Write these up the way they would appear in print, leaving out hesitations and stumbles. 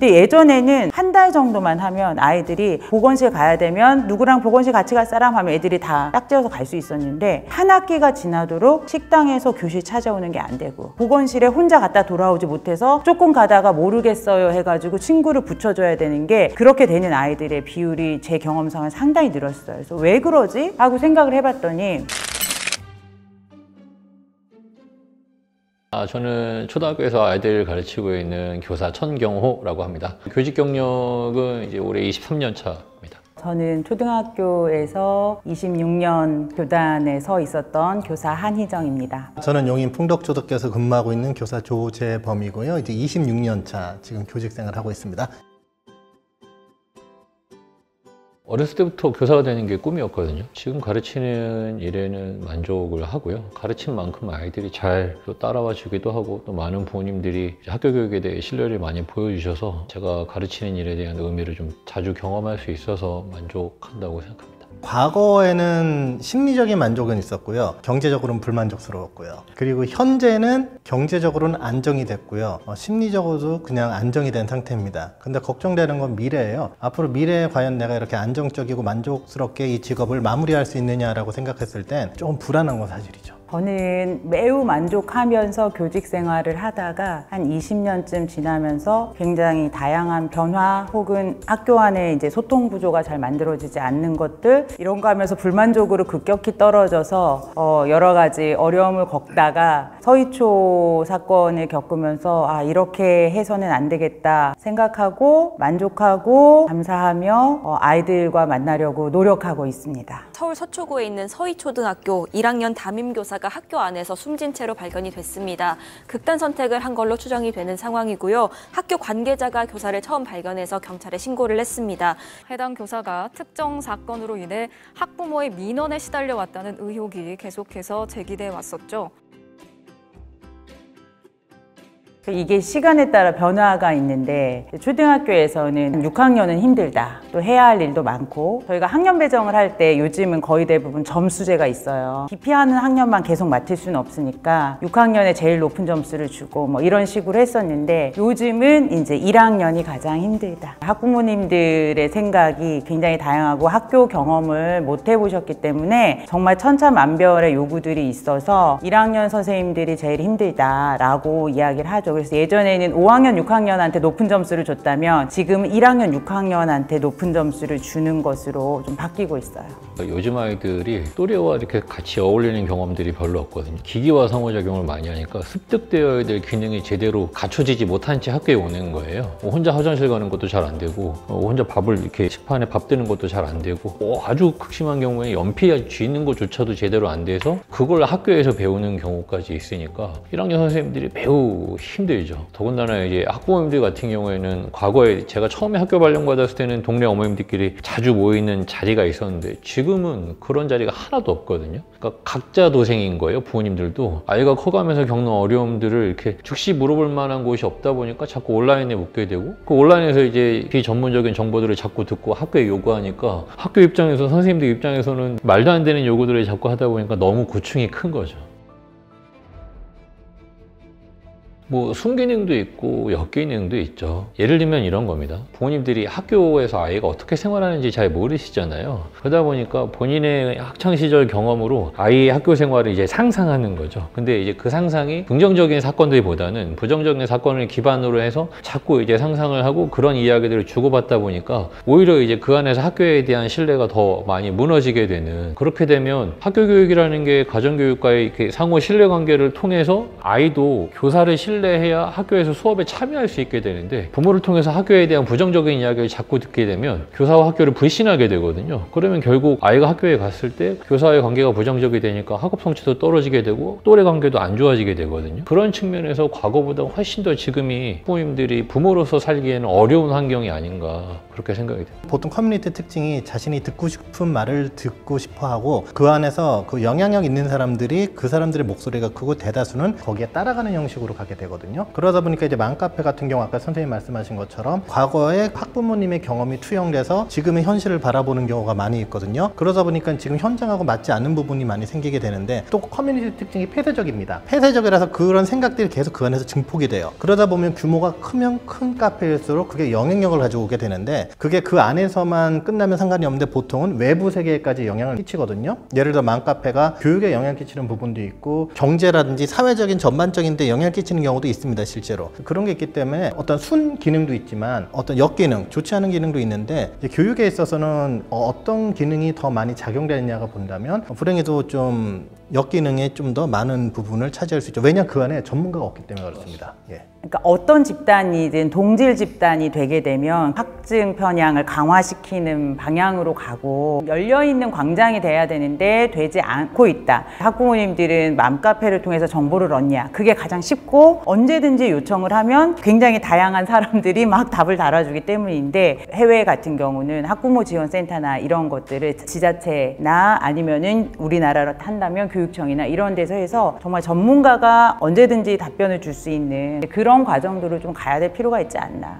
근데 예전에는 한 달 정도만 하면 아이들이 보건실 가야 되면 누구랑 보건실 같이 갈 사람 하면 애들이 다 짝지어서 갈 수 있었는데 한 학기가 지나도록 식당에서 교실 찾아오는 게 안 되고 보건실에 혼자 갔다 돌아오지 못해서 조금 가다가 모르겠어요 해가지고 친구를 붙여줘야 되는 게 그렇게 되는 아이들의 비율이 제 경험상은 상당히 늘었어요. 그래서 왜 그러지? 하고 생각을 해봤더니 저는 초등학교에서 아이들을 가르치고 있는 교사 천경호라고 합니다. 교직 경력은 이제 올해 23년 차입니다. 저는 초등학교에서 26년 교단에 서 있었던 교사 한희정입니다. 저는 용인 풍덕초등학교에서 근무하고 있는 교사 조재범이고요. 이제 26년 차 지금 교직 생활하고 있습니다. 어렸을 때부터 교사가 되는 게 꿈이었거든요. 지금 가르치는 일에는 만족을 하고요. 가르친 만큼 아이들이 잘 따라와 주기도 하고 또 많은 부모님들이 학교 교육에 대해 신뢰를 많이 보여주셔서 제가 가르치는 일에 대한 의미를 좀 자주 경험할 수 있어서 만족한다고 생각합니다. 과거에는 심리적인 만족은 있었고요. 경제적으로는 불만족스러웠고요. 그리고 현재는 경제적으로는 안정이 됐고요. 심리적으로도 그냥 안정이 된 상태입니다. 근데 걱정되는 건 미래예요. 앞으로 미래에 과연 내가 이렇게 안정적이고 만족스럽게 이 직업을 마무리할 수 있느냐라고 생각했을 땐 조금 불안한 건 사실이죠. 저는 매우 만족하면서 교직 생활을 하다가 한 20년쯤 지나면서 굉장히 다양한 변화 혹은 학교 안에 이제 소통 구조가 잘 만들어지지 않는 것들 이런 거 하면서 불만족으로 급격히 떨어져서 여러 가지 어려움을 겪다가 서희초 사건을 겪으면서 이렇게 해서는 안 되겠다 생각하고 만족하고 감사하며 아이들과 만나려고 노력하고 있습니다. 서울 서초구에 있는 서희초등학교 1학년 담임교사가 학교 안에서 숨진 채로 발견이 됐습니다. 극단 선택을 한 걸로 추정이 되는 상황이고요. 학교 관계자가 교사를 처음 발견해서 경찰에 신고를 했습니다. 해당 교사가 특정 사건으로 인해 학부모의 민원에 시달려 왔다는 의혹이 계속해서 제기돼 왔었죠. 이게 시간에 따라 변화가 있는데 초등학교에서는 6학년은 힘들다. 또 해야 할 일도 많고 저희가 학년 배정을 할 때 요즘은 거의 대부분 점수제가 있어요. 기피하는 학년만 계속 맡을 수는 없으니까 6학년에 제일 높은 점수를 주고 뭐 이런 식으로 했었는데 요즘은 이제 1학년이 가장 힘들다. 학부모님들의 생각이 굉장히 다양하고 학교 경험을 못 해보셨기 때문에 정말 천차만별의 요구들이 있어서 1학년 선생님들이 제일 힘들다라고 이야기를 하죠. 그래서 예전에는 5학년, 6학년한테 높은 점수를 줬다면 지금은 1학년, 6학년한테 높은 점수를 주는 것으로 좀 바뀌고 있어요. 요즘 아이들이 또래와 이렇게 같이 어울리는 경험들이 별로 없거든요. 기기와 상호작용을 많이 하니까 습득되어야 될 기능이 제대로 갖춰지지 못한 채 학교에 오는 거예요. 혼자 화장실 가는 것도 잘 안 되고 혼자 밥을 이렇게 식판에 밥 드는 것도 잘 안 되고 아주 극심한 경우에 연필 쥐는 것조차도 제대로 안 돼서 그걸 학교에서 배우는 경우까지 있으니까 1학년 선생님들이 매우 힘들죠. 더군다나 이제 학부모님들 같은 경우에는 과거에 제가 처음에 학교 발령 받았을 때는 동네 어머님들끼리 자주 모이는 자리가 있었는데 지금은 그런 자리가 하나도 없거든요. 그러니까 각자 도생인 거예요. 부모님들도 아이가 커가면서 겪는 어려움들을 이렇게 즉시 물어볼 만한 곳이 없다 보니까 자꾸 온라인에 묻게 되고 그 온라인에서 이제 비전문적인 정보들을 자꾸 듣고 학교에 요구하니까 학교 입장에서 선생님들 입장에서는 말도 안 되는 요구들을 자꾸 하다 보니까 너무 고충이 큰 거죠. 뭐 순기능도 있고 역기능도 있죠. 예를 들면 이런 겁니다. 부모님들이 학교에서 아이가 어떻게 생활하는지 잘 모르시잖아요. 그러다 보니까 본인의 학창시절 경험으로 아이의 학교 생활을 이제 상상하는 거죠. 근데 이제 그 상상이 긍정적인 사건들보다는 부정적인 사건을 기반으로 해서 자꾸 이제 상상을 하고 그런 이야기들을 주고받다 보니까 오히려 이제 그 안에서 학교에 대한 신뢰가 더 많이 무너지게 되는, 그렇게 되면 학교 교육이라는 게 가정교육과의 이렇게 상호 신뢰관계를 통해서 아이도 교사를 신뢰해야 학교에서 수업에 참여할 수 있게 되는데 부모를 통해서 학교에 대한 부정적인 이야기를 자꾸 듣게 되면 교사와 학교를 불신하게 되거든요. 그러면 결국 아이가 학교에 갔을 때 교사와의 관계가 부정적이 되니까 학업 성취도 떨어지게 되고 또래 관계도 안 좋아지게 되거든요. 그런 측면에서 과거보다 훨씬 더 지금이 부모님들이 부모로서 살기에는 어려운 환경이 아닌가 그렇게 생각이 됩니다. 보통 커뮤니티 특징이 자신이 듣고 싶은 말을 듣고 싶어 하고 그 안에서 그 영향력 있는 사람들이 그 사람들의 목소리가 크고 대다수는 거기에 따라가는 형식으로 가게 되거든요. 되거든요. 그러다 보니까 이제 맘카페 같은 경우 아까 선생님 말씀하신 것처럼 과거에 학부모님의 경험이 투영돼서 지금의 현실을 바라보는 경우가 많이 있거든요. 그러다 보니까 지금 현장하고 맞지 않는 부분이 많이 생기게 되는데, 또 커뮤니티 특징이 폐쇄적입니다. 폐쇄적이라서 그런 생각들이 계속 그 안에서 증폭이 돼요. 그러다 보면 규모가 크면 큰 카페일수록 그게 영향력을 가지고 오게 되는데, 그게 그 안에서만 끝나면 상관이 없는데 보통은 외부 세계까지 영향을 끼치거든요. 예를 들어 맘카페가 교육에 영향을 끼치는 부분도 있고 경제라든지 사회적인 전반적인 데 영향을 끼치는 경우도 있습니다. 실제로 그런 게 있기 때문에 어떤 순 기능도 있지만 어떤 역기능, 좋지 않은 기능도 있는데, 이제 교육에 있어서는 어떤 기능이 더 많이 작용되느냐가 본다면 불행히도 좀 역기능에 좀 더 많은 부분을 차지할 수 있죠. 왜냐, 그 안에 전문가가 없기 때문에 그렇습니다. 예. 그러니까 어떤 집단이든 동질 집단이 되게 되면 학증 편향을 강화시키는 방향으로 가고, 열려있는 광장이 돼야 되는데 되지 않고 있다. 학부모님들은 맘카페를 통해서 정보를 얻냐, 그게 가장 쉽고 언제든지 요청을 하면 굉장히 다양한 사람들이 막 답을 달아주기 때문인데, 해외 같은 경우는 학부모 지원센터나 이런 것들을 지자체나 아니면은 우리나라로 한다면 교육청이나 이런 데서 해서 정말 전문가가 언제든지 답변을 줄 수 있는 그런 과정들을 좀 가야 될 필요가 있지 않나.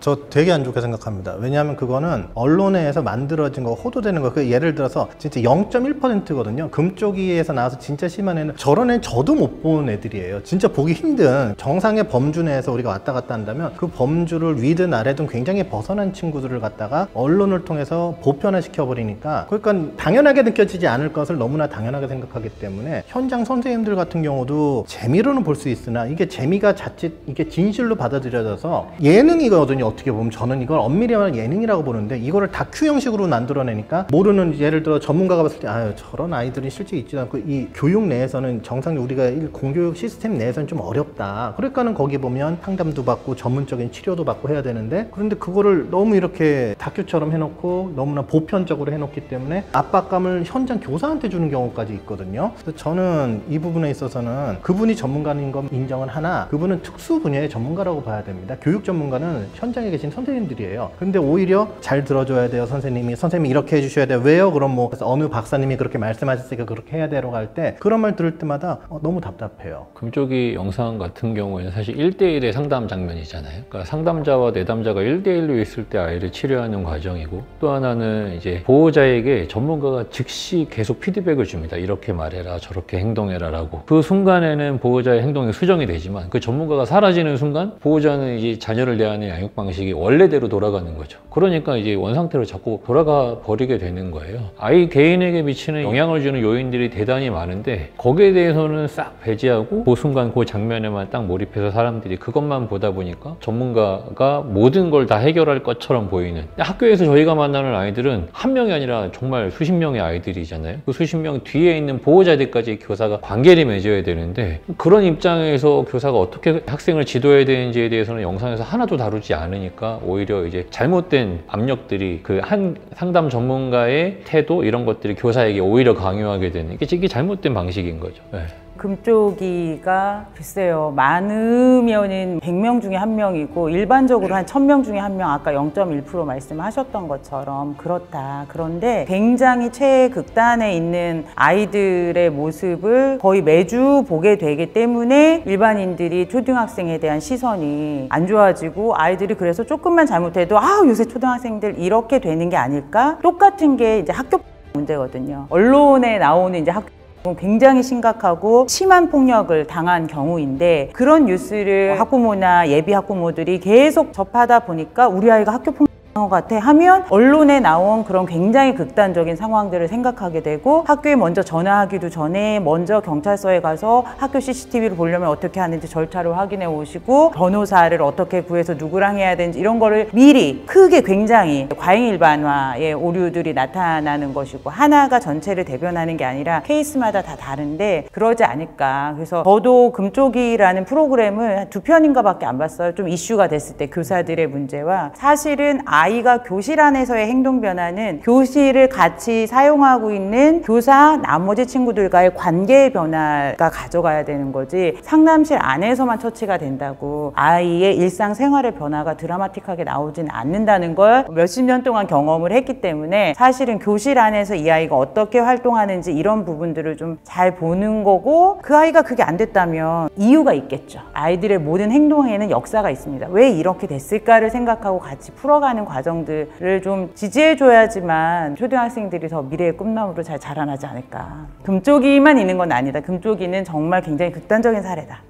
저 되게 안 좋게 생각합니다. 왜냐하면 그거는 언론에서 만들어진 거, 호도되는 거, 그 예를 들어서 진짜 0.1%거든요. 금쪽이에서 나와서 진짜 심한 애는, 저런 애는 저도 못 본 애들이에요. 진짜 보기 힘든 정상의 범주 내에서 우리가 왔다 갔다 한다면 그 범주를 위든 아래든 굉장히 벗어난 친구들을 갖다가 언론을 통해서 보편화 시켜버리니까, 그러니까 당연하게 느껴지지 않을 것을 너무나 당연하게 생각하기 때문에 현장 선생님들 같은 경우도 재미로는 볼 수 있으나 이게 재미가 자칫 이게 진실로 받아들여져서 예능이거든요. 어떻게 보면 저는 이걸 엄밀히 말하면 예능이라고 보는데, 이거를 다큐 형식으로 만들어내니까 모르는, 예를 들어 전문가가 봤을 때 아유 저런 아이들이 실제 있지 않고, 이 교육 내에서는 정상적으로 우리가 공교육 시스템 내에서는 좀 어렵다. 그러니까는 거기 보면 상담도 받고 전문적인 치료도 받고 해야 되는데, 그런데 그거를 너무 이렇게 다큐처럼 해놓고 너무나 보편적으로 해놓기 때문에 압박감을 현장 교사한테 주는 경우까지 있거든요. 그래서 저는 이 부분에 있어서는 그분이 전문가인 건 인정은 하나, 그분은 특수 분야의 전문가라고 봐야 됩니다. 교육 전문가는 현장에 계신 선생님들이에요. 근데 오히려 잘 들어줘야 돼요. 선생님이 이렇게 해주셔야 돼요. 왜요? 그럼 뭐 어느 박사님이 그렇게 말씀하셨으니까 그렇게 해야 돼라고 할 때, 그런 말 들을 때마다 너무 답답해요. 금쪽이 영상 같은 경우에는 사실 1대1의 상담 장면이잖아요. 그러니까 상담자와 내담자가 1대1로 있을 때 아이를 치료하는 과정이고, 또 하나는 이제 보호자에게 전문가가 즉시 계속 피드백을 줍니다. 이렇게 말해라, 저렇게 행동해라 라고. 그 순간에는 보호자의 행동이 수정이 되지만 그 전문가가 사라지는 순간 보호자는 이제 자녀를 대하는 양육 방식이 원래대로 돌아가는 거죠. 그러니까 이제 원상태로 자꾸 돌아가 버리게 되는 거예요. 아이 개인에게 미치는 영향을 주는 요인들이 대단히 많은데, 거기에 대해서는 싹 배제하고 그 순간 그 장면에만 딱 몰입해서 사람들이 그것만 보다 보니까 전문가가 모든 걸 다 해결할 것처럼 보이는. 학교에서 저희가 만나는 아이들은 한 명이 아니라 정말 수십 명의 아이들이잖아요. 그 수십 명 뒤에 있는 보호자들까지 교사가 관계를 맺어야 되는데, 그런 입장에서 교사가 어떻게 학생을 지도해야 되는지에 대해서는 영상에서 하나도 다루지 않으니까 오히려 이제 잘못된 압력들이 그 한 상담 전문가의 태도, 이런 것들이 교사에게 오히려 강요하게 되는, 이게 잘못된 방식인 거죠. 네. 금쪽이가 글쎄요, 많으면은 100명 중에 1명이고 일반적으로 한 1000명 중에 1명, 아까 0.1% 말씀하셨던 것처럼 그렇다. 그런데 굉장히 최극단에 있는 아이들의 모습을 거의 매주 보게 되기 때문에 일반인들이 초등학생에 대한 시선이 안 좋아지고, 아이들이 그래서 조금만 잘못해도 요새 초등학생들 이렇게 되는 게 아닐까? 똑같은 게 이제 학교 문제거든요. 언론에 나오는 이제 학교 굉장히 심각하고 심한 폭력을 당한 경우인데, 그런 뉴스를 학부모나 예비 학부모들이 계속 접하다 보니까 우리 아이가 학교 폭력 것 같아 하면 언론에 나온 그런 굉장히 극단적인 상황들을 생각하게 되고, 학교에 먼저 전화하기도 전에 먼저 경찰서에 가서 학교 CCTV를 보려면 어떻게 하는지 절차를 확인해 오시고, 변호사를 어떻게 구해서 누구랑 해야 되는지 이런 거를 미리 크게, 굉장히 과잉일반화의 오류들이 나타나는 것이고, 하나가 전체를 대변하는 게 아니라 케이스마다 다 다른데 그러지 않을까. 그래서 저도 금쪽이라는 프로그램을 2편인가 밖에 안 봤어요. 좀 이슈가 됐을 때 교사들의 문제와, 사실은 아이가 교실 안에서의 행동 변화는 교실을 같이 사용하고 있는 교사 나머지 친구들과의 관계의 변화가 가져가야 되는 거지, 상담실 안에서만 처치가 된다고 아이의 일상생활의 변화가 드라마틱하게 나오진 않는다는 걸 몇십 년 동안 경험을 했기 때문에, 사실은 교실 안에서 이 아이가 어떻게 활동하는지 이런 부분들을 좀 잘 보는 거고, 그 아이가 그게 안 됐다면 이유가 있겠죠. 아이들의 모든 행동에는 역사가 있습니다. 왜 이렇게 됐을까를 생각하고 같이 풀어가는 과정들을 좀 지지해줘야지만 초등학생들이 더 미래의 꿈나무로 잘 자라나지 않을까. 금쪽이만 있는 건 아니다. 금쪽이는 정말 굉장히 극단적인 사례다.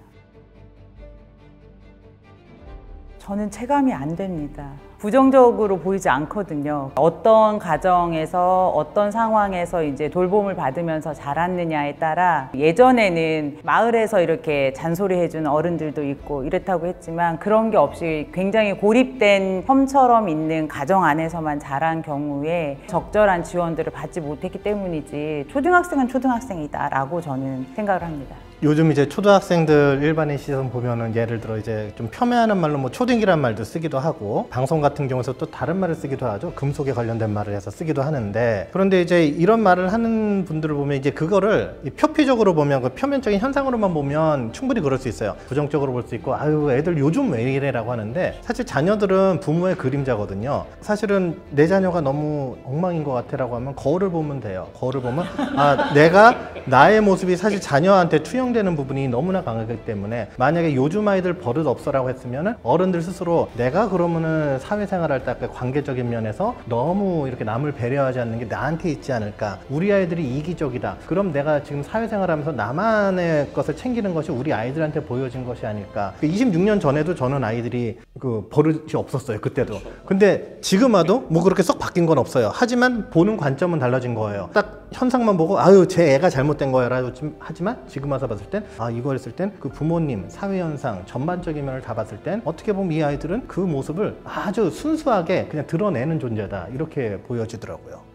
저는 체감이 안 됩니다. 부정적으로 보이지 않거든요. 어떤 가정에서 어떤 상황에서 이제 돌봄을 받으면서 자랐느냐에 따라, 예전에는 마을에서 이렇게 잔소리해주는 어른들도 있고 이랬다고 했지만, 그런 게 없이 굉장히 고립된 섬처럼 있는 가정 안에서만 자란 경우에 적절한 지원들을 받지 못했기 때문이지, 초등학생은 초등학생이다라고 저는 생각을 합니다. 요즘 이제 초등학생들 일반인 시선 보면은, 예를 들어 이제 좀 폄훼하는 말로 뭐 초딩이란 말도 쓰기도 하고, 방송 같은 경우에서 또 다른 말을 쓰기도 하죠. 금속에 관련된 말을 해서 쓰기도 하는데, 그런데 이제 이런 말을 하는 분들을 보면 이제 그거를 표피적으로 보면, 그 표면적인 현상으로만 보면 충분히 그럴 수 있어요. 부정적으로 볼 수 있고, 아유 애들 요즘 왜 이래라고 하는데, 사실 자녀들은 부모의 그림자거든요. 사실은 내 자녀가 너무 엉망인 것 같아라고 하면 거울을 보면 돼요. 거울을 보면 아, 내가 나의 모습이 사실 자녀한테 투영되는 부분이 너무나 강하기 때문에, 만약에 요즘 아이들 버릇 없어라고 했으면은 어른들 스스로 내가 그러면은 사회생활할 때 아까 관계적인 면에서 너무 이렇게 남을 배려하지 않는 게 나한테 있지 않을까, 우리 아이들이 이기적이다, 그럼 내가 지금 사회생활하면서 나만의 것을 챙기는 것이 우리 아이들한테 보여진 것이 아닐까. 26년 전에도 저는 아이들이 그 버릇이 없었어요, 그때도. 근데 지금 와도 뭐 그렇게 썩 바뀐 건 없어요. 하지만 보는 관점은 달라진 거예요. 딱 현상만 보고 아유 제 애가 잘못된 거야 라고 하지만, 지금 와서 봤을 땐 아, 이거 했을 땐 그 부모님, 사회현상 전반적인 면을 다 봤을 땐 어떻게 보면 이 아이들은 그 모습을 아주 순수하게 그냥 드러내는 존재다, 이렇게 보여지더라고요.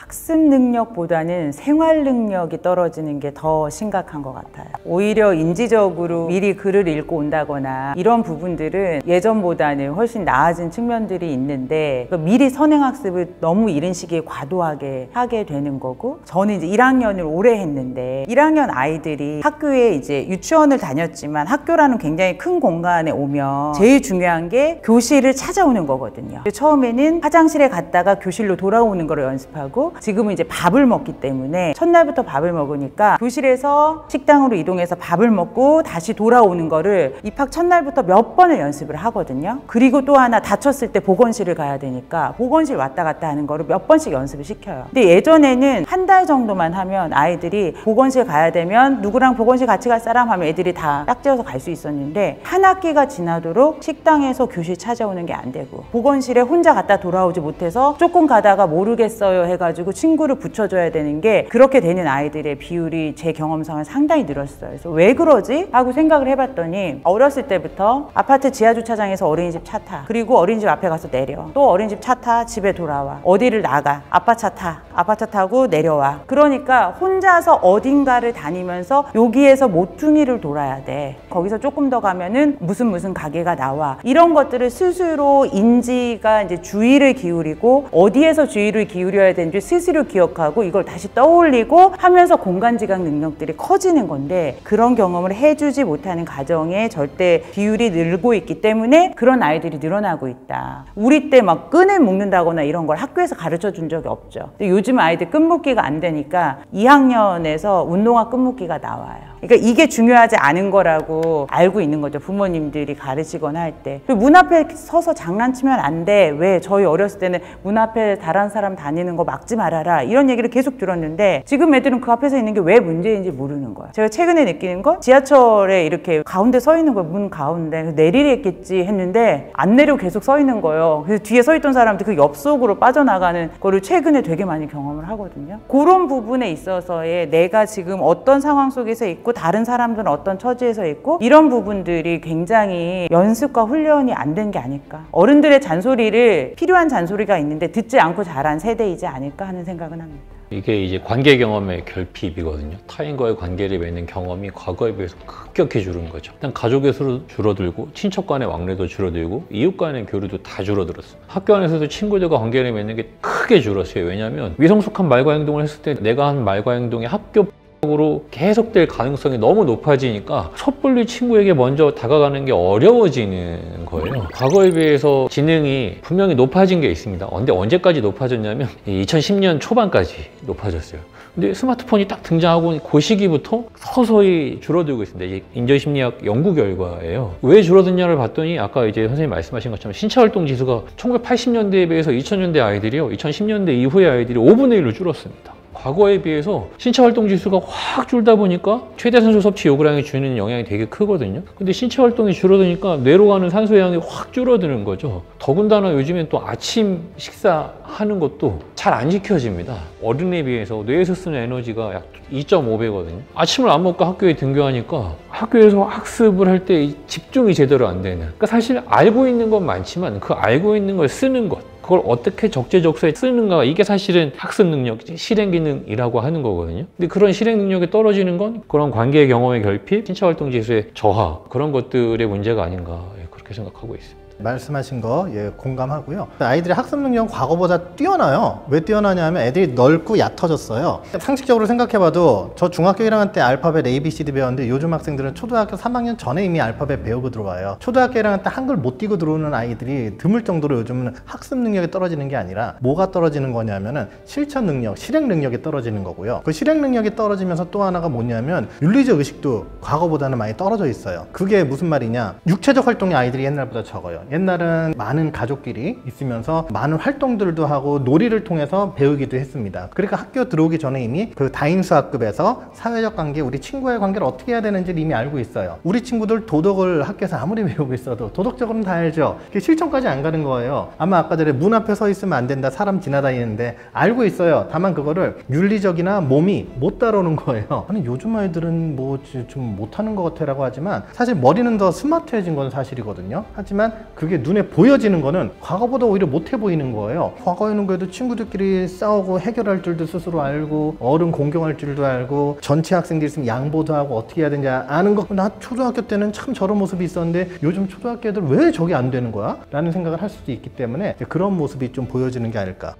학습 능력보다는 생활 능력이 떨어지는 게 더 심각한 것 같아요. 오히려 인지적으로 미리 글을 읽고 온다거나 이런 부분들은 예전보다는 훨씬 나아진 측면들이 있는데, 미리 선행학습을 너무 이른 시기에 과도하게 하게 되는 거고, 저는 이제 1학년을 오래 했는데 1학년 아이들이 학교에 이제 유치원을 다녔지만 학교라는 굉장히 큰 공간에 오면 제일 중요한 게 교실을 찾아오는 거거든요. 처음에는 화장실에 갔다가 교실로 돌아오는 걸 연습하고, 지금은 이제 밥을 먹기 때문에 첫날부터 밥을 먹으니까 교실에서 식당으로 이동해서 밥을 먹고 다시 돌아오는 거를 입학 첫날부터 몇 번을 연습을 하거든요. 그리고 또 하나 다쳤을 때 보건실을 가야 되니까 보건실 왔다 갔다 하는 거를 몇 번씩 연습을 시켜요. 근데 예전에는 한 달 정도만 하면 아이들이 보건실 가야 되면 누구랑 보건실 같이 갈 사람 하면 애들이 다 짝지어서 갈 수 있었는데, 한 학기가 지나도록 식당에서 교실 찾아오는 게 안 되고, 보건실에 혼자 갔다 돌아오지 못해서 조금 가다가 모르겠어요 해가지고 친구를 붙여줘야 되는 게, 그렇게 되는 아이들의 비율이 제 경험상은 상당히 늘었어요. 그래서 왜 그러지? 하고 생각을 해봤더니, 어렸을 때부터 아파트 지하주차장에서 어린이집 차 타, 그리고 어린이집 앞에 가서 내려, 또 어린이집 차 타, 집에 돌아와, 어디를 나가, 아빠 차 타, 아빠 차 타고 내려와. 그러니까 혼자서 어딘가를 다니면서 여기에서 모퉁이를 돌아야 돼, 거기서 조금 더 가면은 무슨 가게가 나와, 이런 것들을 스스로 인지가 이제 주의를 기울이고, 어디에서 주의를 기울여야 되는지 스스로 기억하고 이걸 다시 떠올리고 하면서 공간지각 능력들이 커지는 건데, 그런 경험을 해주지 못하는 가정에 절대 비율이 늘고 있기 때문에 그런 아이들이 늘어나고 있다. 우리 때 막 끈을 묶는다거나 이런 걸 학교에서 가르쳐 준 적이 없죠. 근데 요즘 아이들 끈 묶기가 안 되니까 2학년에서 운동화 끈 묶기가 나와요. 그러니까 이게 중요하지 않은 거라고 알고 있는 거죠, 부모님들이 가르치거나 할 때. 문 앞에 서서 장난치면 안 돼, 왜 저희 어렸을 때는 문 앞에 다른 사람 다니는 거 막지 말아라, 이런 얘기를 계속 들었는데, 지금 애들은 그 앞에서 있는 게 왜 문제인지 모르는 거야. 제가 최근에 느끼는 건, 지하철에 이렇게 가운데 서 있는 거예요, 문 가운데. 내리랬겠지 했는데 안 내리고 계속 서 있는 거예요. 그래서 뒤에 서 있던 사람들 그 옆속으로 빠져나가는 거를 최근에 되게 많이 경험을 하거든요. 그런 부분에 있어서의 내가 지금 어떤 상황 속에서 있고 다른 사람들은 어떤 처지에서 있고, 이런 부분들이 굉장히 연습과 훈련이 안 된 게 아닐까. 어른들의 잔소리를, 필요한 잔소리가 있는데 듣지 않고 자란 세대이지 않을까 하는 생각은 합니다. 이게 이제 관계 경험의 결핍이거든요. 타인과의 관계를 맺는 경험이 과거에 비해서 급격히 줄은 거죠. 일단 가족의 수도 줄어들고 친척 간의 왕래도 줄어들고 이웃 간의 교류도 다 줄어들었어요. 학교 안에서도 친구들과 관계를 맺는 게 크게 줄었어요. 왜냐하면 미성숙한 말과 행동을 했을 때 내가 한 말과 행동이 학교 으로 계속될 가능성이 너무 높아지니까 섣불리 친구에게 먼저 다가가는 게 어려워지는 거예요. 과거에 비해서 지능이 분명히 높아진 게 있습니다. 근데 언제까지 높아졌냐면 2010년 초반까지 높아졌어요. 근데 스마트폰이 딱 등장하고 그 시기부터 서서히 줄어들고 있습니다. 이게 인지심리학 연구 결과예요. 왜 줄어드냐를 봤더니 아까 이제 선생님 말씀하신 것처럼 신체활동 지수가 1980년대에 비해서 2000년대 아이들이요, 2010년대 이후의 아이들이 5분의 1로 줄었습니다. 과거에 비해서 신체활동 지수가 확 줄다 보니까 최대 산소 섭취 요구량이 주는 영향이 되게 크거든요. 근데 신체활동이 줄어드니까 뇌로 가는 산소의 양이 확 줄어드는 거죠. 더군다나 요즘엔 또 아침 식사하는 것도 잘 안 지켜집니다. 어른에 비해서 뇌에서 쓰는 에너지가 약 2.5배거든요. 아침을 안 먹고 학교에 등교하니까 학교에서 학습을 할 때 집중이 제대로 안 되는, 그러니까 사실 알고 있는 건 많지만 그 알고 있는 걸 쓰는 것, 그걸 어떻게 적재적소에 쓰는가, 이게 사실은 학습 능력, 실행 기능이라고 하는 거거든요. 근데 그런 실행 능력이 떨어지는 건 그런 관계 경험의 결핍, 신체활동 지수의 저하, 그런 것들의 문제가 아닌가, 그렇게 생각하고 있습니다. 말씀하신 거 공감하고요. 아이들의 학습 능력은 과거보다 뛰어나요. 왜 뛰어나냐면 애들이 넓고 얕아졌어요. 상식적으로 생각해봐도 저 중학교 1학년 때 알파벳 A, B, C, D 배웠는데 요즘 학생들은 초등학교 3학년 전에 이미 알파벳 배우고 들어와요. 초등학교 1학년 때 한글 못 띄고 들어오는 아이들이 드물 정도로 요즘은 학습 능력이 떨어지는 게 아니라 뭐가 떨어지는 거냐면은 실천 능력, 실행 능력이 떨어지는 거고요. 그 실행 능력이 떨어지면서 또 하나가 뭐냐면 윤리적 의식도 과거보다는 많이 떨어져 있어요. 그게 무슨 말이냐? 육체적 활동이 아이들이 옛날보다 적어요. 옛날은 많은 가족끼리 있으면서 많은 활동들도 하고 놀이를 통해서 배우기도 했습니다. 그러니까 학교 들어오기 전에 이미 그 다인수학급에서 사회적 관계, 우리 친구와의 관계를 어떻게 해야 되는지를 이미 알고 있어요. 우리 친구들 도덕을 학교에서 아무리 배우고 있어도 도덕적으로는 다 알죠. 그게 실천까지 안 가는 거예요. 아마 아까 전에 문 앞에 서 있으면 안 된다, 사람 지나다니는데 알고 있어요. 다만 그거를 윤리적이나 몸이 못 따라오는 거예요. 아니 요즘 아이들은 뭐 좀 못하는 것 같아 라고 하지만 사실 머리는 더 스마트해진 건 사실이거든요. 하지만 그게 눈에 보여지는 거는 과거보다 오히려 못해 보이는 거예요. 과거에는 그래도 친구들끼리 싸우고 해결할 줄도 스스로 알고 어른 공경할 줄도 알고 전체 학생들이 있으면 양보도 하고 어떻게 해야 되는지 아는 거. 나 초등학교 때는 참 저런 모습이 있었는데 요즘 초등학교 애들 왜 저게 안 되는 거야? 라는 생각을 할 수도 있기 때문에 그런 모습이 좀 보여지는 게 아닐까.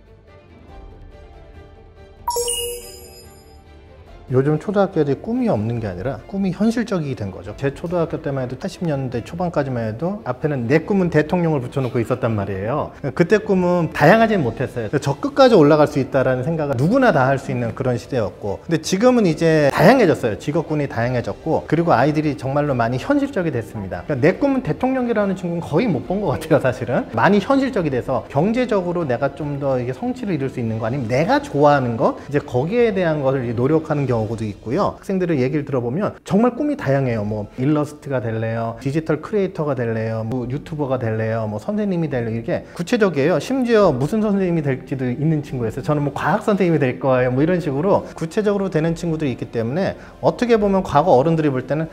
요즘 초등학교 애들이 꿈이 없는 게 아니라 꿈이 현실적이게 된 거죠. 제 초등학교 때만 해도 80년대 초반까지만 해도 앞에는 내 꿈은 대통령을 붙여놓고 있었단 말이에요. 그때 꿈은 다양하지는 못했어요. 저 끝까지 올라갈 수 있다는 생각을 누구나 다 할 수 있는 그런 시대였고, 근데 지금은 이제 다양해졌어요. 직업군이 다양해졌고, 그리고 아이들이 정말로 많이 현실적이 됐습니다. 그러니까 내 꿈은 대통령이라는 친구는 거의 못 본 것 같아요. 사실은 많이 현실적이 돼서 경제적으로 내가 좀 더 이게 성취를 이룰 수 있는 거, 아니면 내가 좋아하는 거, 이제 거기에 대한 것을 노력하는 경우도 있고요. 학생들의 얘기를 들어보면 정말 꿈이 다양해요. 뭐 일러스트가 될래요, 디지털 크리에이터가 될래요, 뭐 유튜버가 될래요, 뭐 선생님이 될래요. 이게 구체적이에요. 심지어 무슨 선생님이 될지도 있는 친구였어요. 저는 뭐 과학 선생님이 될 거예요, 뭐 이런 식으로 구체적으로 되는 친구들이 있기 때문에 어떻게 보면 과거 어른들이 볼 때는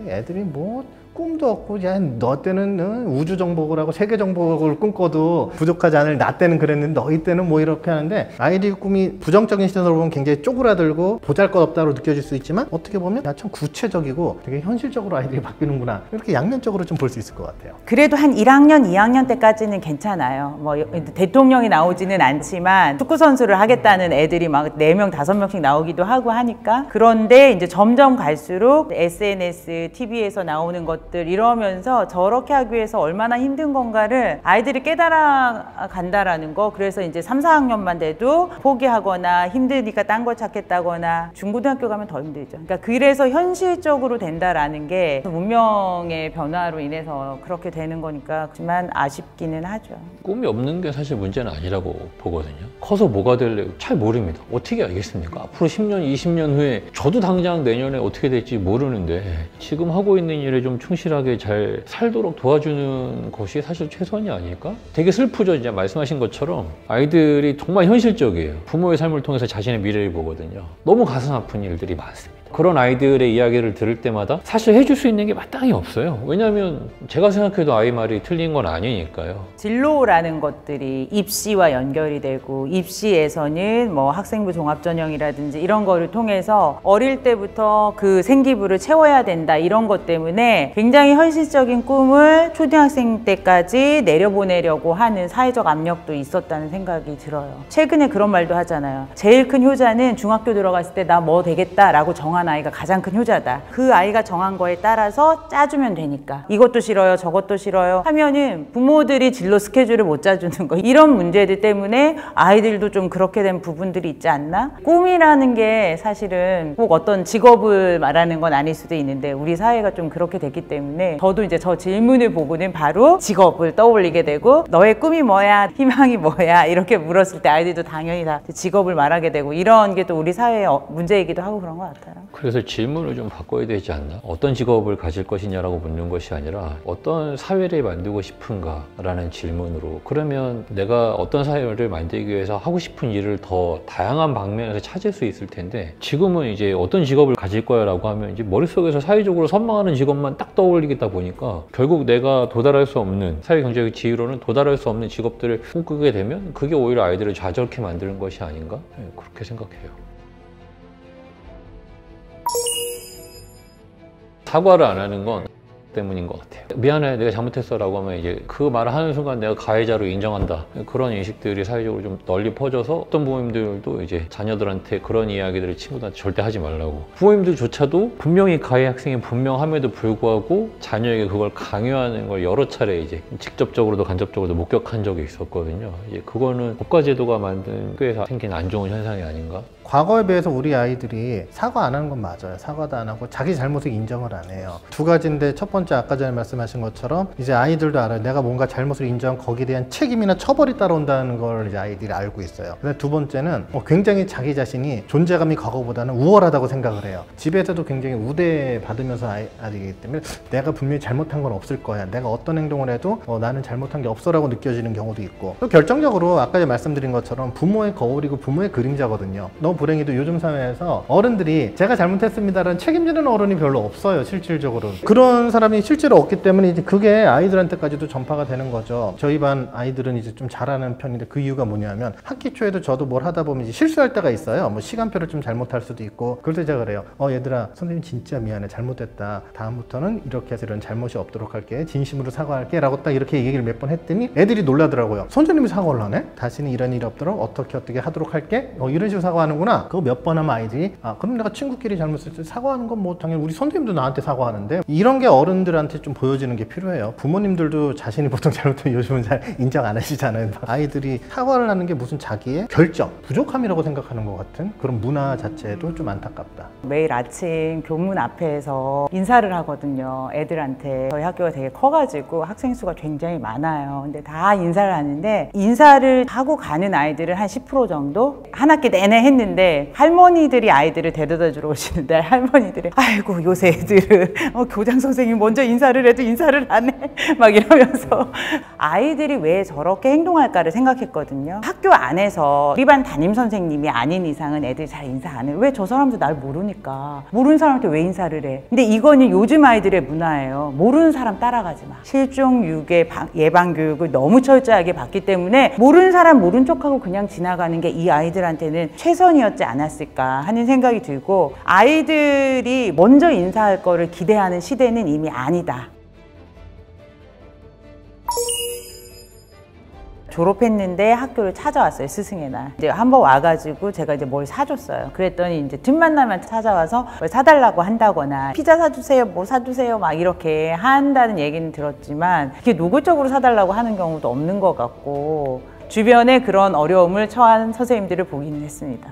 애들이 뭐 꿈도 없고, 야, 너 때는 우주 정복을 하고 세계 정복을 꿈꿔도 부족하지 않을 나 때는 그랬는데 너희 때는 뭐 이렇게 하는데, 아이들의 꿈이 부정적인 시선으로 보면 굉장히 쪼그라들고 보잘것없다고 느껴질 수 있지만 어떻게 보면 참 구체적이고 되게 현실적으로 아이들이 바뀌는구나, 이렇게 양면적으로 좀 볼 수 있을 것 같아요. 그래도 한 1학년, 2학년 때까지는 괜찮아요. 뭐 대통령이 나오지는 않지만 축구 선수를 하겠다는 애들이 막 4명, 5명씩 나오기도 하고 하니까. 그런데 이제 점점 갈수록 SNS, TV에서 나오는 것들 이러면서 저렇게 하기 위해서 얼마나 힘든 건가를 아이들이 깨달아 간다라는 거. 그래서 이제 3, 4학년만 돼도 포기하거나 힘드니까 딴 걸 찾겠다거나, 중고등학교 가면 더 힘들죠. 그러니까 그래서 현실적으로 된다라는 게 문명의 변화로 인해서 그렇게 되는 거니까, 하지만 아쉽기는 하죠. 꿈이 없는 게 사실 문제는 아니라고 보거든요. 커서 뭐가 될래 잘 모릅니다. 어떻게 알겠습니까? 앞으로 10년, 20년 후에 저도 당장 내년에 어떻게 될지 모르는데 지금 하고 있는 일에 좀 충실하게 잘 살도록 도와주는 것이 사실 최선이 아닐까? 되게 슬프죠. 이제 말씀하신 것처럼 아이들이 정말 현실적이에요. 부모의 삶을 통해서 자신의 미래를 보거든요. 너무 가슴 아픈 일들이 많습니다. 그런 아이들의 이야기를 들을 때마다 사실 해줄 수 있는 게 마땅히 없어요. 왜냐하면 제가 생각해도 아이 말이 틀린 건 아니니까요. 진로라는 것들이 입시와 연결이 되고 입시에서는 뭐 학생부 종합전형이라든지 이런 거를 통해서 어릴 때부터 그 생기부를 채워야 된다 이런 것 때문에 굉장히 현실적인 꿈을 초등학생 때까지 내려보내려고 하는 사회적 압력도 있었다는 생각이 들어요. 최근에 그런 말도 하잖아요. 제일 큰 효자는 중학교 들어갔을 때 나 뭐 되겠다라고 정한 아이가 가장 큰 효자다. 그 아이가 정한 거에 따라서 짜주면 되니까 이것도 싫어요 저것도 싫어요 하면은 부모들이 진로 스케줄을 못 짜주는 거 이런 문제들 때문에 아이들도 좀 그렇게 된 부분들이 있지 않나? 꿈이라는 게 사실은 꼭 어떤 직업을 말하는 건 아닐 수도 있는데 우리 사회가 좀 그렇게 됐기 때문에 저도 이제 저 질문을 보고는 바로 직업을 떠올리게 되고 너의 꿈이 뭐야? 희망이 뭐야? 이렇게 물었을 때 아이들도 당연히 다 직업을 말하게 되고 이런 게 또 우리 사회의 문제이기도 하고 그런 것 같아요. 그래서 질문을 좀 바꿔야 되지 않나? 어떤 직업을 가질 것이냐라고 묻는 것이 아니라 어떤 사회를 만들고 싶은가라는 질문으로 그러면 내가 어떤 사회를 만들기 위해서 하고 싶은 일을 더 다양한 방면에서 찾을 수 있을 텐데 지금은 이제 어떤 직업을 가질 거야 라고 하면 이제 머릿속에서 사회적으로 선망하는 직업만 딱 떠올리겠다 보니까 결국 내가 도달할 수 없는 사회 경제적 지위로는 도달할 수 없는 직업들을 꿈꾸게 되면 그게 오히려 아이들을 좌절케 만드는 것이 아닌가? 그렇게 생각해요. 사과를 안 하는 건 때문인 것 같아요. 미안해 내가 잘못했어 라고 하면 이제 그 말을 하는 순간 내가 가해자로 인정한다 그런 인식들이 사회적으로 좀 널리 퍼져서 어떤 부모님들도 이제 자녀들한테 그런 이야기들을 친구들한테 절대 하지 말라고 부모님들조차도 분명히 가해 학생이 분명함에도 불구하고 자녀에게 그걸 강요하는 걸 여러 차례 이제 직접적으로도 간접적으로도 목격한 적이 있었거든요. 이제 그거는 국가제도가 만든 학교에서 생긴 안 좋은 현상이 아닌가? 과거에 비해서 우리 아이들이 사과 안 하는 건 맞아요. 사과도 안 하고 자기 잘못을 인정을 안 해요. 두 가지인데 첫 번째 아까 전에 말씀하신 것처럼 이제 아이들도 알아요. 내가 뭔가 잘못을 인정한 거기에 대한 책임이나 처벌이 따라온다는 걸 이제 아이들이 알고 있어요. 근데 두 번째는 굉장히 자기 자신이 존재감이 과거보다는 우월하다고 생각을 해요. 집에서도 굉장히 우대받으면서 아이기 때문에 내가 분명히 잘못한 건 없을 거야. 내가 어떤 행동을 해도 나는 잘못한 게 없어라고 느껴지는 경우도 있고 또 결정적으로 아까 말씀드린 것처럼 부모의 거울이고 부모의 그림자거든요. 너무 불행히도 요즘 사회에서 어른들이 제가 잘못했습니다라는 책임지는 어른이 별로 없어요. 실질적으로 그런 사람이 실제로 없기 때문에 이제 그게 아이들한테까지도 전파가 되는 거죠. 저희 반 아이들은 이제 좀 잘하는 편인데 그 이유가 뭐냐면 학기 초에도 저도 뭘 하다 보면 이제 실수할 때가 있어요. 뭐 시간표를 좀 잘못할 수도 있고 그럴 때 제가 그래요. 얘들아 선생님 진짜 미안해 잘못했다. 다음부터는 이렇게 해서 이런 잘못이 없도록 할게. 진심으로 사과할게 라고 딱 이렇게 얘기를 몇 번 했더니 애들이 놀라더라고요. 선생님이 사과를 하네? 다시는 이런 일이 없도록 어떻게 하도록 할게. 이런 식으로 사과하는구나. 그거 몇 번 하면 아이들이 그럼 내가 친구끼리 잘못했을 때 사과하는 건 뭐 당연히 우리 선생님도 나한테 사과하는데 이런 게 어른들한테 좀 보여지는 게 필요해요. 부모님들도 자신이 보통 잘못하면 요즘은 잘 인정 안 하시잖아요. 아이들이 사과를 하는 게 무슨 자기의 결정, 부족함이라고 생각하는 것 같은 그런 문화 자체도 좀 안타깝다. 매일 아침 교문 앞에서 인사를 하거든요. 애들한테. 저희 학교가 되게 커가지고 학생 수가 굉장히 많아요. 근데 다 인사를 하는데 인사를 하고 가는 아이들은 한 10% 정도? 한 학기 내내 했는데 할머니들이 아이들을 데려다 주러 오시는데 할머니들이 아이고 요새 애들은 교장 선생님 먼저 인사를 해도 인사를 안 해. 막 이러면서 아이들이 왜 저렇게 행동할까를 생각했거든요. 학교 안에서 우리 반 담임 선생님이 아닌 이상은 애들이 잘 인사 안 해. 왜 저 사람도 날 모르니까. 모르는 사람한테 왜 인사를 해. 근데 이거는 요즘 아이들의 문화예요. 모르는 사람 따라가지 마. 실종 유괴 예방 교육을 너무 철저하게 받기 때문에 모르는 사람 모른 척하고 그냥 지나가는 게 이 아이들한테는 최선이었지 않았을까 하는 생각이 들고 아이들이 먼저 인사할 거를 기대하는 시대는 이미 아니다. 졸업했는데 학교를 찾아왔어요. 스승의 날. 이제 한번 와가지고 제가 이제 뭘 사줬어요. 그랬더니 이제 틈만 나면 찾아와서 뭘 사달라고 한다거나 피자 사주세요, 뭐 사주세요 막 이렇게 한다는 얘기는 들었지만 그게 노골적으로 사달라고 하는 경우도 없는 것 같고 주변에 그런 어려움을 처한 선생님들을 보기는 했습니다.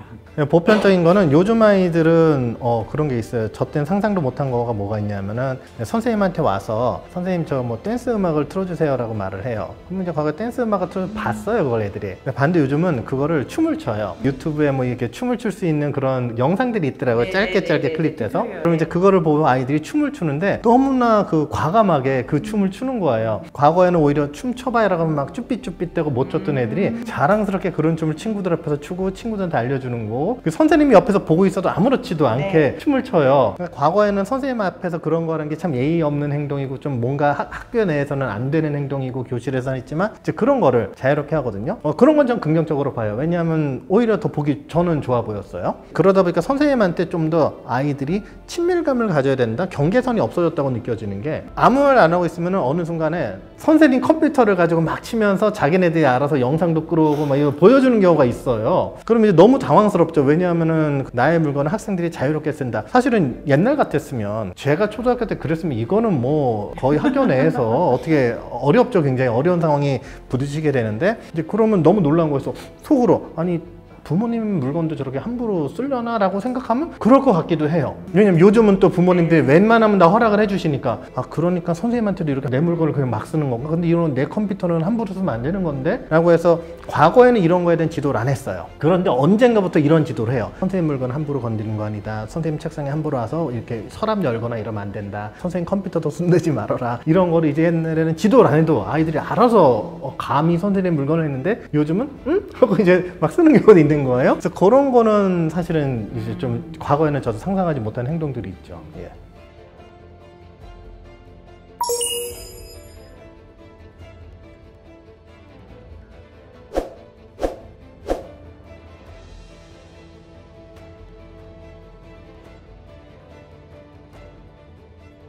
보편적인 거는 요즘 아이들은 그런 게 있어요. 저 때는 상상도 못한 거가 뭐가 있냐면은 선생님한테 와서 선생님 저 뭐 댄스 음악을 틀어주세요 라고 말을 해요. 그럼 이제 과거에 댄스 음악을 틀어서 봤어요 그걸 애들이. 반대 요즘은 그거를 춤을 춰요. 유튜브에 뭐 이렇게 춤을 출 수 있는 그런 영상들이 있더라고요. 짧게 클립돼서. 그럼 이제 그거를 보고 아이들이 춤을 추는데 너무나 그 과감하게 그 춤을 추는 거예요. 과거에는 오히려 춤 춰봐요라고 하면 막 쭈삣쭈삣대고 못 췄던 애들이 자랑스럽게 그런 춤을 친구들 앞에서 추고 친구들한테 알려주는 거 하고 그 선생님이 옆에서 보고 있어도 아무렇지도 않게 춤을 춰요. 그러니까 과거에는 선생님 앞에서 그런 거라는 게 참 예의 없는 행동이고 좀 뭔가 학교 내에서는 안 되는 행동이고 교실에서는 있지만 이제 그런 거를 자유롭게 하거든요. 그런 건 좀 긍정적으로 봐요. 왜냐하면 오히려 더 보기 저는 좋아 보였어요. 그러다 보니까 선생님한테 좀 더 아이들이 친밀감을 가져야 된다, 경계선이 없어졌다고 느껴지는 게 아무 말 안 하고 있으면 어느 순간에 선생님 컴퓨터를 가지고 막 치면서 자기네들이 알아서 영상도 끌어오고 막 이거 보여주는 경우가 있어요. 그럼 이제 너무 당황스럽죠. 왜냐하면은 나의 물건을 학생들이 자유롭게 쓴다. 사실은 옛날 같았으면 제가 초등학교 때 그랬으면 이거는 뭐 거의 학교 내에서 어떻게 어렵죠. 굉장히 어려운 상황이 부딪히게 되는데 이제 그러면 너무 놀라운 거여서 속으로 아니 부모님 물건도 저렇게 함부로 쓰려나? 라고 생각하면 그럴 것 같기도 해요. 왜냐면 요즘은 또 부모님들이 웬만하면 다 허락을 해주시니까 아 그러니까 선생님한테도 이렇게 내 물건을 그냥 막 쓰는 건가? 근데 이런 내 컴퓨터는 함부로 쓰면 안 되는 건데? 라고 해서 과거에는 이런 거에 대한 지도를 안 했어요. 그런데 언젠가부터 이런 지도를 해요. 선생님 물건 함부로 건드리는 거 아니다. 선생님 책상에 함부로 와서 이렇게 서랍 열거나 이러면 안 된다. 선생님 컴퓨터도 손대지 말아라. 이런 거를 이제 옛날에는 지도를 안 해도 아이들이 알아서 감히 선생님 물건을 했는데 요즘은 응? 하고 이제 막 쓰는 경우도 있는 거예요. 그래서 그런 거는 사실은 이제 좀 과거에는 저도 상상하지 못한 행동들이 있죠. 예.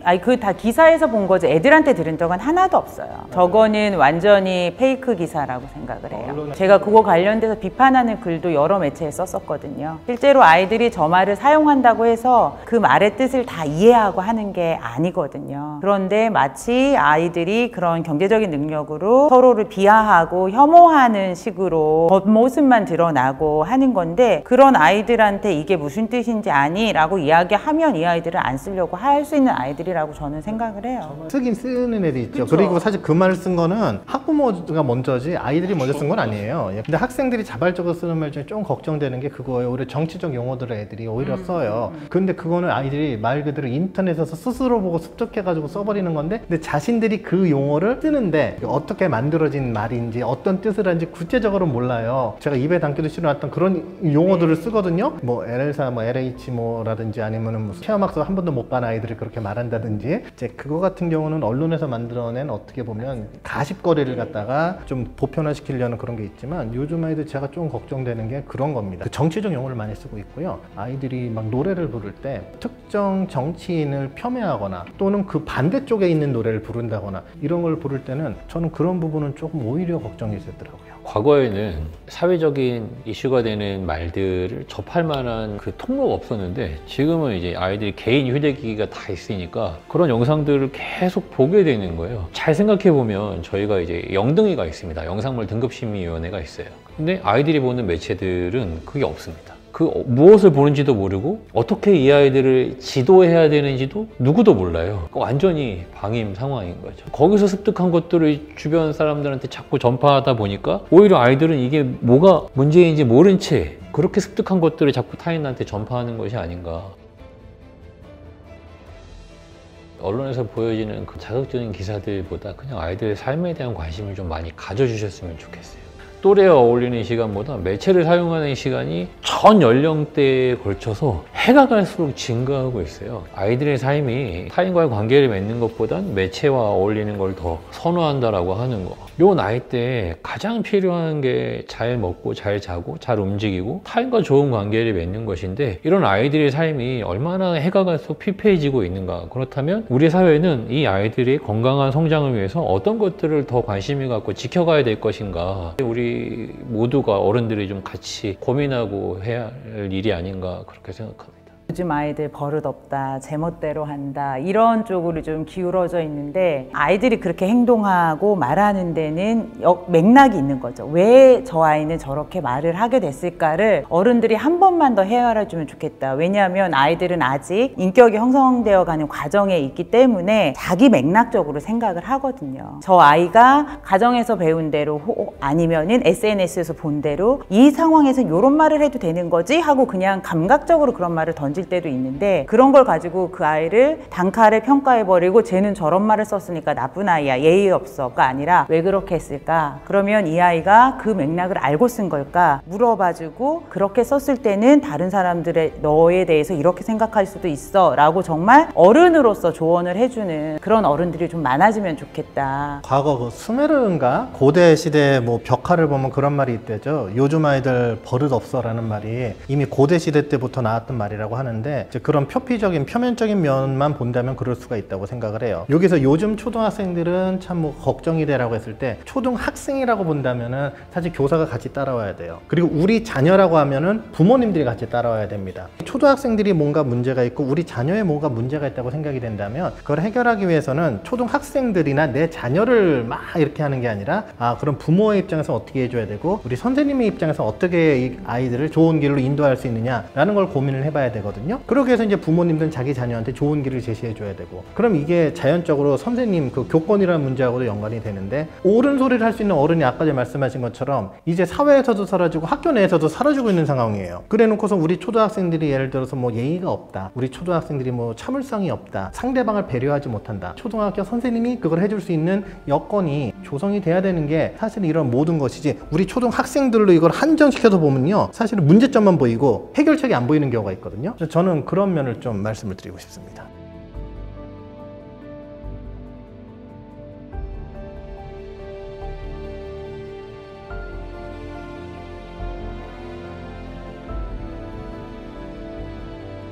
아니 그 다 기사에서 본 거지 애들한테 들은 적은 하나도 없어요. 저거는 완전히 페이크 기사라고 생각을 해요. 제가 그거 관련돼서 비판하는 글도 여러 매체에 썼었거든요. 실제로 아이들이 저 말을 사용한다고 해서 그 말의 뜻을 다 이해하고 하는 게 아니거든요. 그런데 마치 아이들이 그런 경제적인 능력으로 서로를 비하하고 혐오하는 식으로 겉모습만 드러나고 하는 건데 그런 아이들한테 이게 무슨 뜻인지 아니? 라고 이야기하면 이 아이들을 안 쓰려고 할 수 있는 아이들이라고 저는 생각을 해요. 쓰긴 쓰는 애들이 있죠. 그쵸? 그리고 사실 그 말을 쓴 거는 학부모가 먼저지 아이들이 먼저 쓴 건 아니에요. 근데 학생들이 자발적으로 쓰는 말 중에 좀 걱정되는 게 그거예요. 오히려 정치적 용어들을 애들이 오히려 써요. 근데 그거는 아이들이 말 그대로 인터넷에서 스스로 보고 습득해가지고 써버리는 건데 근데 자신들이 그 용어를 쓰는데 어떻게 만들어진 말인지 어떤 뜻을 하는지 구체적으로 몰라요. 제가 입에 담기도 싫어했던 그런 용어들을 쓰거든요. 뭐 LL사, 뭐 LH 뭐라든지 아니면은 뭐 체험학습 한 번도 못 간 아이들이 그렇게 말한다든지 이제 그거 같은 경우는 언론에서 만들어낸 어떻게 보면 가십거리를 갖다가 좀 보편화시키려는 그런 게 있지만 요즘 아이들 제가 좀 걱정되는 게 그런 겁니다. 그 정치적 용어를 많이 쓰고 있고요. 아이들이 막 노래를 부를 때 특정 정치인을 폄훼하거나 또는 그 반대쪽에 있는 노래를 부른다거나 이런 걸 부를 때는 저는 그런 부분은 조금 오히려 걱정이 되더라고요. 과거에는 사회적인 이슈가 되는 말들을 접할 만한 그 통로가 없었는데 지금은 이제 아이들이 개인 휴대기기가 다 있으니까 그런 영상들을 계속 보게 되는 거예요. 잘 생각해 보면 저희가 이제 영등위가 있습니다. 영상물 등급심의위원회가 있어요. 근데 아이들이 보는 매체들은 그게 없습니다. 그 무엇을 보는지도 모르고 어떻게 이 아이들을 지도해야 되는지도 누구도 몰라요. 완전히 방임 상황인 거죠. 거기서 습득한 것들을 주변 사람들한테 자꾸 전파하다 보니까 오히려 아이들은 이게 뭐가 문제인지 모른 채 그렇게 습득한 것들을 자꾸 타인한테 전파하는 것이 아닌가. 언론에서 보여지는 그 자극적인 기사들보다 그냥 아이들의 삶에 대한 관심을 좀 많이 가져주셨으면 좋겠어요. 또래와 어울리는 시간보다 매체를 사용하는 시간이 전 연령대에 걸쳐서 해가 갈수록 증가하고 있어요. 아이들의 삶이 타인과의 관계를 맺는 것보단 매체와 어울리는 걸 더 선호한다라고 하는 거. 요 나이 때 가장 필요한 게 잘 먹고 잘 자고 잘 움직이고 타인과 좋은 관계를 맺는 것인데 이런 아이들의 삶이 얼마나 해가 갈수록 피폐해지고 있는가. 그렇다면 우리 사회는 이 아이들의 건강한 성장을 위해서 어떤 것들을 더 관심을 갖고 지켜가야 될 것인가. 우리 모두가 어른들이 좀 같이 고민하고 해야 할 일이 아닌가 그렇게 생각합니다. 요즘 아이들 버릇없다, 제멋대로 한다 이런 쪽으로 좀 기울어져 있는데 아이들이 그렇게 행동하고 말하는 데는 맥락이 있는 거죠. 왜 저 아이는 저렇게 말을 하게 됐을까를 어른들이 한 번만 더 헤아려 주면 좋겠다. 왜냐하면 아이들은 아직 인격이 형성되어 가는 과정에 있기 때문에 자기 맥락적으로 생각을 하거든요. 저 아이가 가정에서 배운 대로 아니면은 SNS에서 본 대로 이 상황에서 이런 말을 해도 되는 거지 하고 그냥 감각적으로 그런 말을 던질 던질 때도 있는데 그런 걸 가지고 그 아이를 단칼에 평가해버리고 쟤는 저런 말을 썼으니까 나쁜 아이야, 예의 없어가 아니라 왜 그렇게 했을까? 그러면 이 아이가 그 맥락을 알고 쓴 걸까? 물어봐주고 그렇게 썼을 때는 다른 사람들의 너에 대해서 이렇게 생각할 수도 있어 라고 정말 어른으로서 조언을 해주는 그런 어른들이 좀 많아지면 좋겠다. 과거 그 수메르인가 고대 시대 뭐 벽화를 보면 그런 말이 있대죠. 요즘 아이들 버릇 없어라는 말이 이미 고대 시대 때부터 나왔던 말이라고 하는데 이제 그런 표피적인 표면적인 면만 본다면 그럴 수가 있다고 생각을 해요. 여기서 요즘 초등학생들은 참 뭐 걱정이 되라고 했을 때 초등학생이라고 본다면은 사실 교사가 같이 따라와야 돼요. 그리고 우리 자녀라고 하면은 부모님들이 같이 따라와야 됩니다. 초등학생들이 뭔가 문제가 있고 우리 자녀에 뭔가 문제가 있다고 생각이 된다면 그걸 해결하기 위해서는 초등학생들이나 내 자녀를 막 이렇게 하는 게 아니라 그럼 부모의 입장에서 어떻게 해줘야 되고 우리 선생님의 입장에서 어떻게 이 아이들을 좋은 길로 인도할 수 있느냐라는 걸 고민을 해봐야 되거든요. 그렇게 해서 이제 부모님들은 자기 자녀한테 좋은 길을 제시해줘야 되고 그럼 이게 자연적으로 선생님 그 교권이라는 문제하고도 연관이 되는데 옳은 소리를 할 수 있는 어른이 아까 전에 말씀하신 것처럼 이제 사회에서도 사라지고 학교 내에서도 사라지고 있는 상황이에요. 그래 놓고서 우리 초등학생들이 예를 들어서 뭐 예의가 없다, 우리 초등학생들이 뭐 참을성이 없다, 상대방을 배려하지 못한다, 초등학교 선생님이 그걸 해줄 수 있는 여건이 조성이 돼야 되는 게 사실 이런 모든 것이지 우리 초등학생들로 이걸 한정시켜서 보면요 사실은 문제점만 보이고 해결책이 안 보이는 경우가 있거든요. 저는 그런 면을 좀 말씀을 드리고 싶습니다.